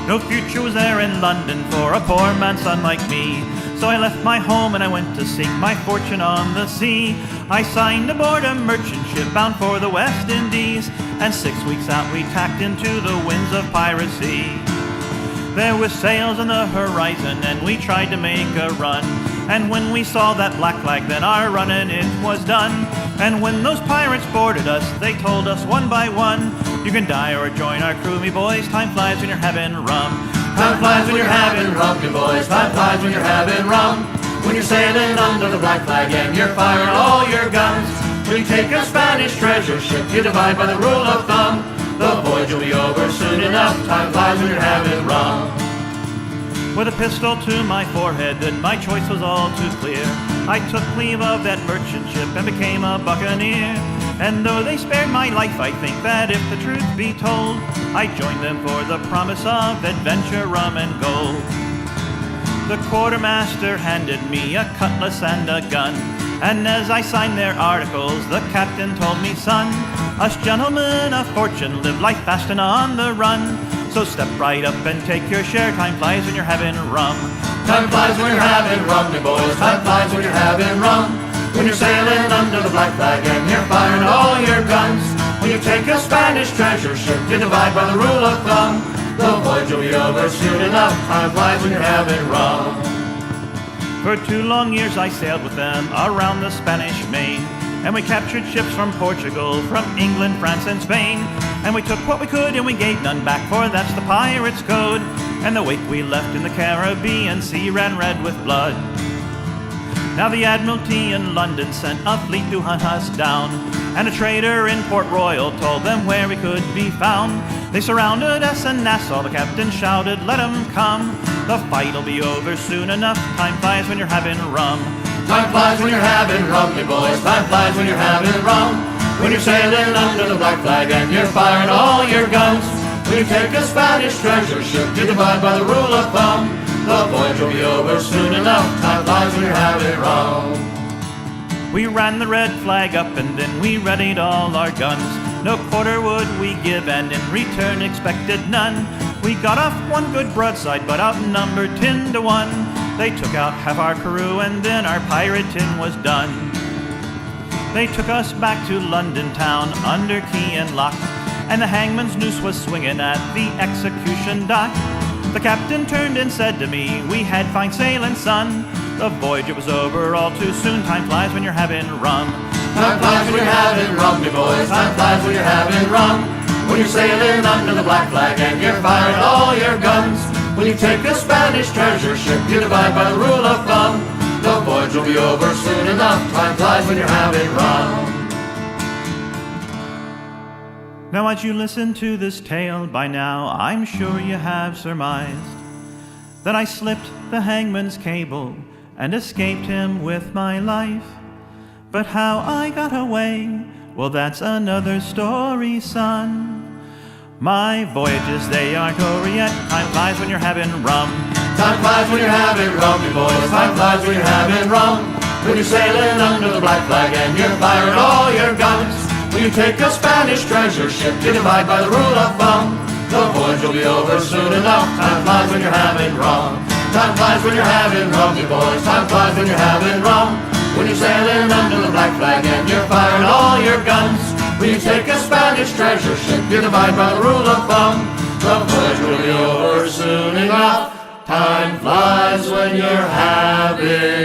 No future was there in London for a poor man's son like me. So I left my home and I went to seek my fortune on the sea. I signed aboard a merchant ship bound for the West Indies, and 6 weeks out we tacked into the winds of piracy. There were sails on the horizon and we tried to make a run, and when we saw that black flag then our running it was done. And when those pirates boarded us they told us one by one, you can die or join our crew, me boys, time flies when you're having rum. Time flies when you're having rum, me boys, time flies when you're having rum. When you're sailing under the black flag and you're firing all your guns. When you take a Spanish treasure ship, you divide by the rule of thumb. The voyage will be over soon enough, time flies when you're having rum. With a pistol to my forehead, then my choice was all too clear. I took leave of that merchant ship and became a buccaneer. And though they spared my life, I think that if the truth be told, I joined them for the promise of adventure, rum and gold. The quartermaster handed me a cutlass and a gun, and as I signed their articles, the captain told me, son, us gentlemen of fortune live life fast and on the run. So step right up and take your share, time flies when you're having rum. Time flies when you're having rum, me boys, time flies when you're having rum. When you're sailing under the black flag and you're firing all your guns. When you take a Spanish treasure ship, you divide by the rule of thumb. The voyage will be over soon enough, time flies when you're having rum. For 2 long years I sailed with them around the Spanish Main, and we captured ships from Portugal, from England, France and Spain. And we took what we could and we gave none back, for that's the pirate's code. And the wake we left in the Caribbean Sea ran red with blood. Now the Admiralty in London sent a fleet to hunt us down, and a trader in Port Royal told them where we could be found. They surrounded us in Nassau, the captain shouted, let 'em come. The fight'll be over soon enough, time flies when you're having rum. Time flies when you're having rum, me boys, time flies when you're having rum. When you're sailing under the black flag and you're firing all your guns. When you take a Spanish treasure ship, you divide by the rule of thumb. The voyage will be over soon enough, time flies when you're having rum. We ran the red flag up and then we readied all our guns. No quarter would we give and in return expected none. We got off one good broadside but outnumbered 10 to 1. They took out half our crew and then our pirating was done. They took us back to London town under key and lock, and the hangman's noose was swinging at the execution dock. The captain turned and said to me, we had fine sailing, son. The voyage, it was over all too soon, time flies when you're having rum. Time flies when you're having rum, me boys, time flies when you're having rum. When you're sailing under the black flag and you're firing all your guns. When you take a Spanish treasure ship, you divide by the rule of thumb. The voyage will be over soon enough, time flies when you're having rum. Now as you listen to this tale by now, I'm sure you have surmised that I slipped the hangman's cable and escaped him with my life. But how I got away, well that's another story, son. My voyages, they aren't over yet, time flies when you're having rum. Time flies when you're having rum, you boys, time flies when you're having rum. When you're sailing under the black flag and you're firing all your guns. When you take a Spanish treasure ship, you divide by the rule of thumb. The voyage will be over soon enough, time flies when you're having rum. Time flies when you're having rum, you boys, time flies when you're having rum. When you're sailing under the black flag and you're firing all your guns. When you take a Spanish treasure ship, you divide by the rule of thumb. The voyage will be over soon enough, time flies when you're having